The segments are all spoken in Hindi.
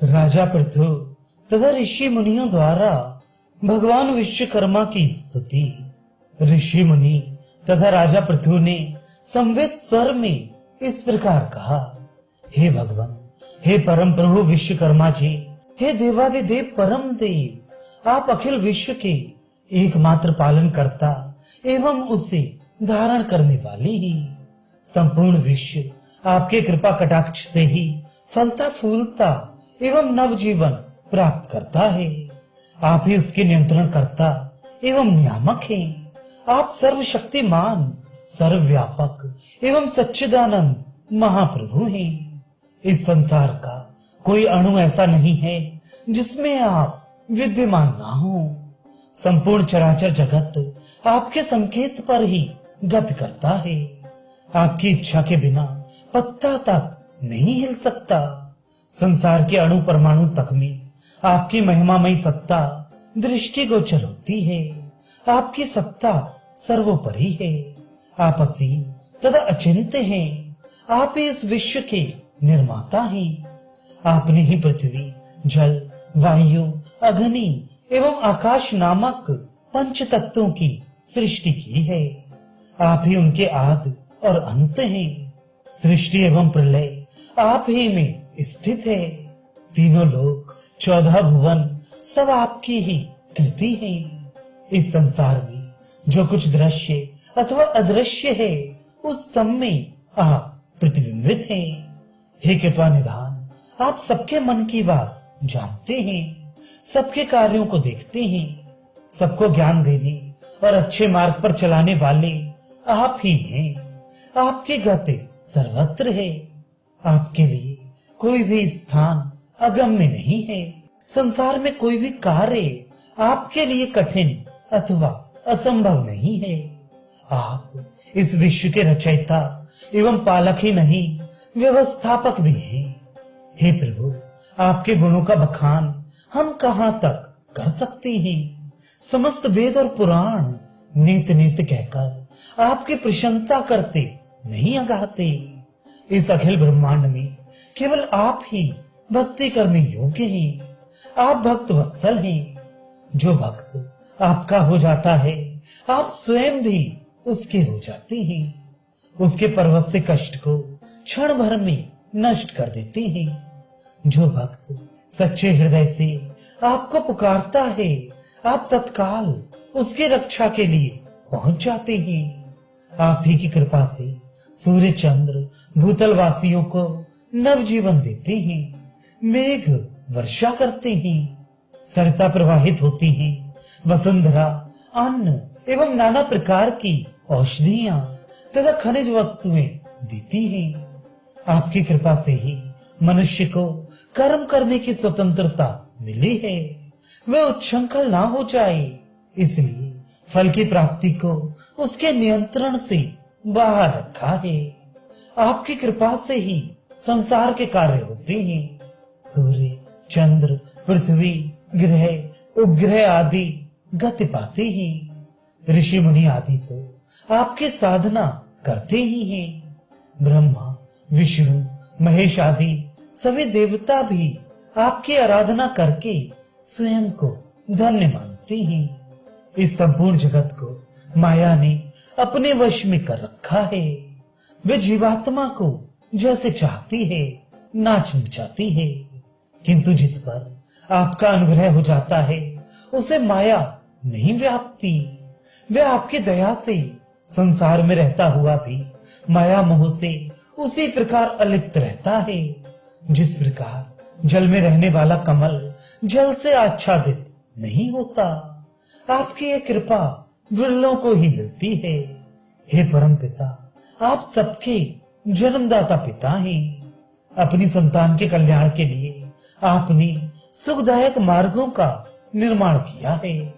राजा पृथु तथा ऋषि मुनियों द्वारा भगवान विश्वकर्मा की स्तुति। ऋषि मुनि तथा राजा पृथु ने संवेद स्वर में इस प्रकार कहा, हे भगवान, हे परम प्रभु विश्वकर्मा जी, हे देवादिदेव परम देव, आप अखिल विश्व के एकमात्र पालन करता एवं उसे धारण करने वाले ही। संपूर्ण विश्व आपके कृपा कटाक्ष से ही फलता फूलता एवं नवजीवन प्राप्त करता है। आप ही उसके नियंत्रण करता एवं नियामक हैं। आप सर्वशक्तिमान, सर्वव्यापक एवं सच्चिदानंद महाप्रभु हैं। इस संसार का कोई अणु ऐसा नहीं है जिसमें आप विद्यमान ना हो। संपूर्ण चराचर जगत आपके संकेत पर ही गति करता है। आपकी इच्छा के बिना पत्ता तक नहीं हिल सकता। संसार के अणु परमाणु तक में आपकी महिमामयी सत्ता दृष्टिगोचर होती है। आपकी सत्ता सर्वोपरि है। आप असीम तथा अचिंत्य हैं। आप ही इस विश्व के निर्माता हैं। आपने ही पृथ्वी, जल, वायु, अग्नि एवं आकाश नामक पंच तत्वों की सृष्टि की है। आप ही उनके आदि और अंत हैं। सृष्टि एवं प्रलय आप ही में स्थित है। तीनों लोक, 14 भुवन सब आपकी ही कृति है। इस संसार में जो कुछ दृश्य अथवा अदृश्य है उस सब में आप प्रतिबिंबित हैं। हे कृपा निधान, आप सबके मन की बात जानते हैं, सबके कार्यों को देखते हैं। सबको ज्ञान देने और अच्छे मार्ग पर चलाने वाले आप ही हैं। आपकी गति सर्वत्र है। आपके लिए कोई भी स्थान अगम्य नहीं है। संसार में कोई भी कार्य आपके लिए कठिन अथवा असंभव नहीं है। आप इस विश्व के रचयिता एवं पालक ही नहीं, व्यवस्थापक भी हैं। हे प्रभु, आपके गुणों का बखान हम कहां तक कर सकते हैं। समस्त वेद और पुराण नित नित कहकर आपकी प्रशंसा करते नहीं अगाते। इस अखिल ब्रह्मांड में केवल आप ही भक्ति करने योग्य हैं। आप भक्त वत्सल हैं। जो भक्त आपका हो जाता है, आप स्वयं भी उसके हो जाते हैं। उसके पर्वत से कष्ट को क्षण भर में नष्ट कर देते हैं। जो भक्त सच्चे हृदय से आपको पुकारता है, आप तत्काल उसकी रक्षा के लिए पहुंच जाते हैं। आप ही की कृपा से सूर्य चंद्र भूतल वासियों को नवजीवन देते हैं। मेघ वर्षा करते हैं। सरिता प्रवाहित होती हैं। वसुंधरा अन्न एवं नाना प्रकार की औषधियां तथा खनिज वस्तुएं देती हैं। आपकी कृपा से ही मनुष्य को कर्म करने की स्वतंत्रता मिली है। वह उच्छृंखल ना हो जाए, इसलिए फल की प्राप्ति को उसके नियंत्रण से बाहर रखा है। आपकी कृपा से ही संसार के कार्य होते हैं। सूर्य, चंद्र, पृथ्वी, ग्रह, उपग्रह आदि गति पाते हैं। ऋषि मुनि आदि तो आपकी साधना करते ही हैं। ब्रह्मा, विष्णु, महेश आदि सभी देवता भी आपकी आराधना करके स्वयं को धन्य मानते हैं। इस संपूर्ण जगत को माया ने अपने वश में कर रखा है। वे जीवात्मा को जैसे चाहती है नाच नचाती है, किंतु जिस पर आपका अनुग्रह हो जाता है उसे माया नहीं व्यापती। वह आपकी दया से संसार में रहता हुआ भी माया मोह से उसी प्रकार अलिप्त रहता है। जिस प्रकार जल में रहने वाला कमल जल से आच्छादित नहीं होता, आपकी ये कृपा विरलों को ही मिलती है। हे परम पिता, आप सबके जन्मदाता पिता हैं। अपनी संतान के कल्याण के लिए आपने सुखदायक मार्गों का निर्माण किया है,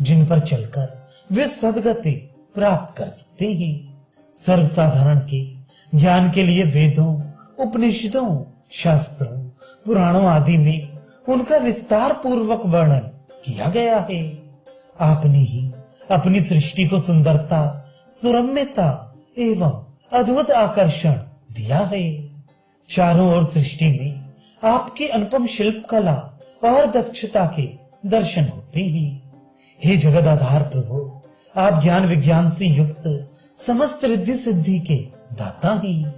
जिन पर चलकर वे सद्गति प्राप्त कर सकते हैं। सर्वसाधारण के ज्ञान के लिए वेदों, उपनिषदों, शास्त्रों, पुराणों आदि में उनका विस्तार पूर्वक वर्णन किया गया है। आपने ही अपनी सृष्टि को सुंदरता, सुरम्यता एवं अद्भुत आकर्षण दिया है। चारों ओर सृष्टि में आपकी अनुपम शिल्प कला और दक्षता के दर्शन होते हैं। हे जगत आधार प्रभु, आप ज्ञान विज्ञान से युक्त समस्त रिद्धि सिद्धि के दाता हैं।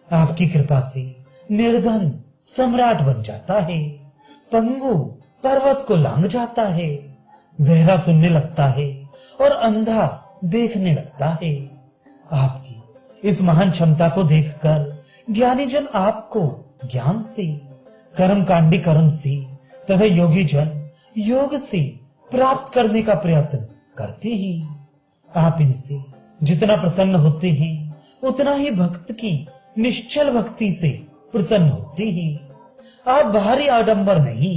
आपकी कृपा से निर्धन सम्राट बन जाता है, पंगु पर्वत को लांघ जाता है, बहरा सुनने लगता है और अंधा देखने लगता है। आपकी इस महान क्षमता को देखकर ज्ञानी जन आपको ज्ञान से, कर्मकांडी कर्म से तथा योगी जन योग से प्राप्त करने का प्रयत्न करते हैं। आप इनसे जितना प्रसन्न होते हैं उतना ही भक्त की निश्चल भक्ति से प्रसन्न होते हैं। आप बाहरी आडंबर नहीं,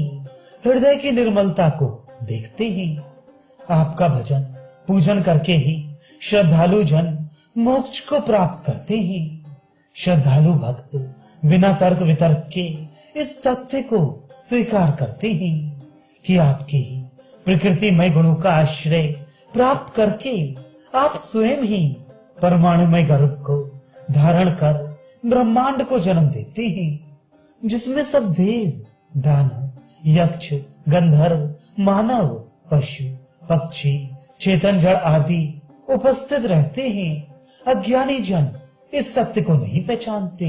हृदय की निर्मलता को देखते हैं। आपका भजन पूजन करके ही श्रद्धालु जन मोक्ष को प्राप्त करते हैं। श्रद्धालु भक्त बिना तर्क वितर्क के इस तथ्य को स्वीकार करते हैं कि आपके ही प्रकृतिमय गुणों का आश्रय प्राप्त करके आप स्वयं ही परमाणुमय गर्भ को धारण कर ब्रह्मांड को जन्म देते हैं, जिसमें सब देव, दानव, यक्ष, गंधर्व, मानव, पशु, पक्षी, चेतन जड़ आदि उपस्थित रहते हैं। अज्ञानी जन इस सत्य को नहीं पहचानते।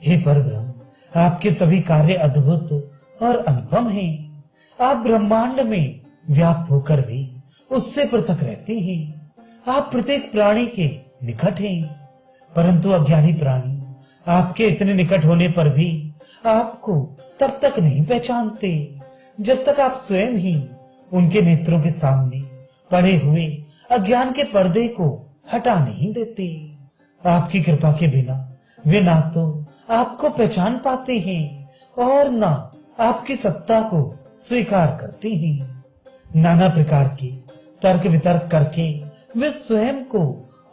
हे परब्रह्म, आपके सभी कार्य अद्भुत और अनुपम हैं। आप ब्रह्मांड में व्याप्त होकर भी उससे पृथक रहते हैं। आप प्रत्येक प्राणी के निकट हैं, परंतु अज्ञानी प्राणी आपके इतने निकट होने पर भी आपको तब तक नहीं पहचानते जब तक आप स्वयं ही उनके नेत्रों के सामने पड़े हुए अज्ञान के पर्दे को हटा नहीं देते। आपकी कृपा के बिना वे ना तो आपको पहचान पाते हैं और ना आपकी सत्ता को स्वीकार करते हैं। नाना प्रकार के तर्क वितर्क करके वे स्वयं को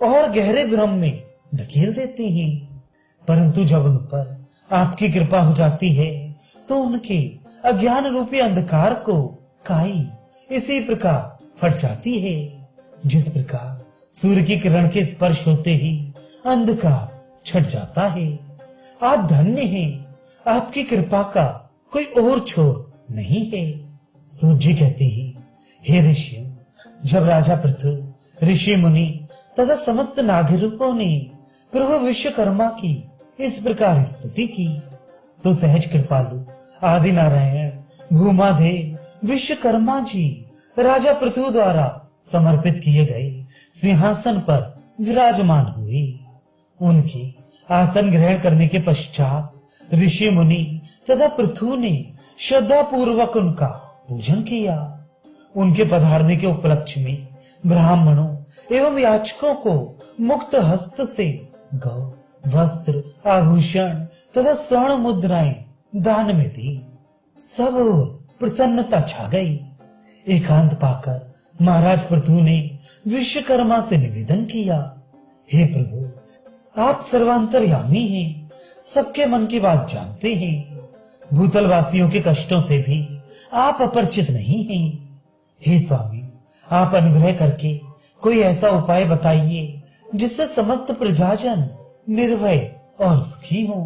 और गहरे भ्रम में धकेल देते हैं, परंतु जब उन पर आपकी कृपा हो जाती है तो उनके अज्ञान रूपी अंधकार को काई इसी प्रकार फट जाती है, जिस प्रकार सूर्य की किरण के स्पर्श होते ही अंधकार छट जाता है। आप धन्य हैं, आपकी कृपा का कोई और छोर नहीं है। सूत जी कहते हैं, हे ऋषि, जब राजा पृथु, ऋषि मुनि तथा समस्त नागरिकों ने प्रभु विश्वकर्मा की इस प्रकार स्तुति की तो सहज कृपालु आदि नारायण भूमादेव विश्वकर्मा जी राजा पृथु द्वारा समर्पित किए गए सिंहासन पर विराजमान हुए। उनके आसन ग्रहण करने के पश्चात ऋषि मुनि तथा पृथु ने श्रद्धा पूर्वक उनका पूजन किया। उनके पधारने के उपलक्ष्य में ब्राह्मणों एवं याचकों को मुक्त हस्त से गौ, वस्त्र, आभूषण तथा स्वर्ण मुद्राएं दान में दी। सब ओर प्रसन्नता छा गई। एकांत पाकर महाराज पृथु ने विश्वकर्मा से निवेदन किया, हे प्रभु, आप सर्वांतर्यामी हैं, सबके मन की बात जानते हैं। भूतल वासियों के कष्टों से भी आप अपरिचित नहीं हैं। हे स्वामी, आप अनुग्रह करके कोई ऐसा उपाय बताइए जिससे समस्त प्रजाजन निर्भय और सुखी हो,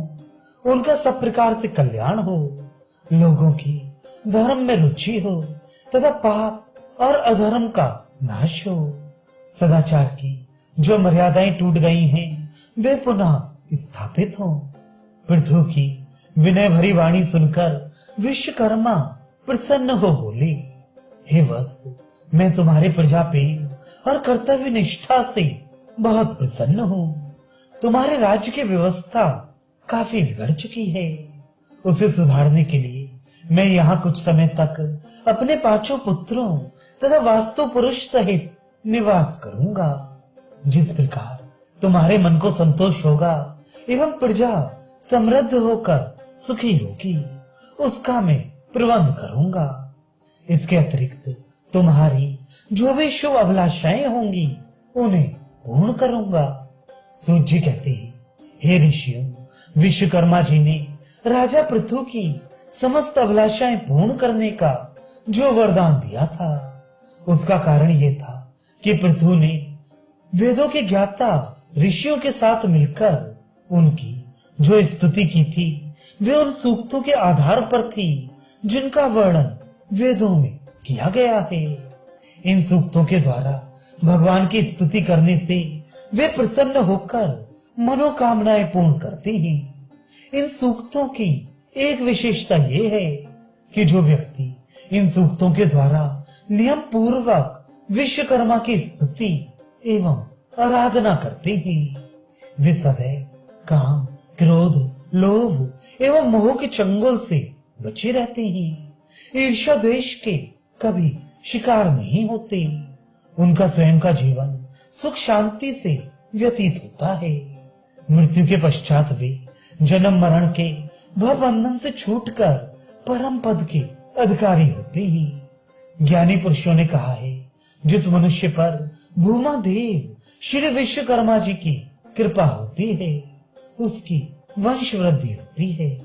उनका सब प्रकार से कल्याण हो, लोगों की धर्म में रुचि हो तथा पाप और अधर्म का नाश हो। सदाचार की जो मर्यादाएं टूट गई हैं वे पुनः स्थापित हो। पृथु की विनय भरी वाणी सुनकर विश्वकर्मा प्रसन्न हो बोले, हे वत्स, मैं तुम्हारे प्रजा प्रेम और कर्तव्य निष्ठा से बहुत प्रसन्न हूँ। तुम्हारे राज्य की व्यवस्था काफी बिगड़ चुकी है। उसे सुधारने के लिए मैं यहाँ कुछ समय तक अपने 5 पुत्रों तथा वास्तु पुरुष सहित निवास करूंगा। जिस प्रकार तुम्हारे मन को संतोष होगा एवं प्रजा समृद्ध होकर सुखी होगी, उसका मैं प्रबंध करूंगा। इसके अतिरिक्त तुम्हारी जो भी शुभ अभिलाषाएं होंगी उन्हें पूर्ण करूंगा। सूत जी कहते हैं, हे ऋषियों, विश्वकर्मा जी ने राजा पृथु की समस्त अभिलाषाएं पूर्ण करने का जो वरदान दिया था, उसका कारण यह था कि पृथु ने वेदों के ज्ञाता ऋषियों के साथ मिलकर उनकी जो स्तुति की थी वे उन सूक्तों के आधार पर थी जिनका वर्णन वेदों में किया गया है। इन सूक्तों के द्वारा भगवान की स्तुति करने से वे प्रसन्न होकर मनोकामनाएं पूर्ण करते हैं। इन सूक्तों की एक विशेषता यह है कि जो व्यक्ति इन सूक्तों के द्वारा नियम पूर्वक विश्वकर्मा की स्तुति एवं आराधना करते हैं, वे सदैव काम, क्रोध, लोभ एवं मोह के चंगुल से बचे रहते हैं। ईर्ष्या द्वेष के कभी शिकार नहीं होते। उनका स्वयं का जीवन सुख शांति से व्यतीत होता है। मृत्यु के पश्चात वे जन्म मरण के भव बंधन से छूटकर परम पद के अधिकारी होते हैं। ज्ञानी पुरुषों ने कहा है, जिस मनुष्य पर भूमा देव श्री विश्वकर्मा जी की कृपा होती है, उसकी वंश वृद्धि होती है।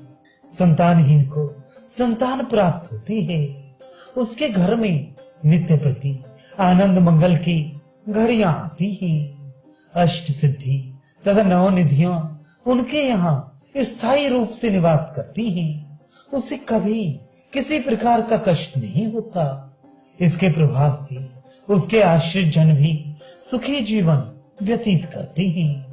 संतानहीन को संतान प्राप्त होती है। उसके घर में नित्य प्रति आनंद मंगल की घड़ियां आती हैं। अष्ट सिद्धि तथा नौ निधियां उनके यहाँ स्थायी रूप से निवास करती हैं। उसे कभी किसी प्रकार का कष्ट नहीं होता। इसके प्रभाव से उसके आश्रित जन भी सुखी जीवन व्यतीत करते हैं।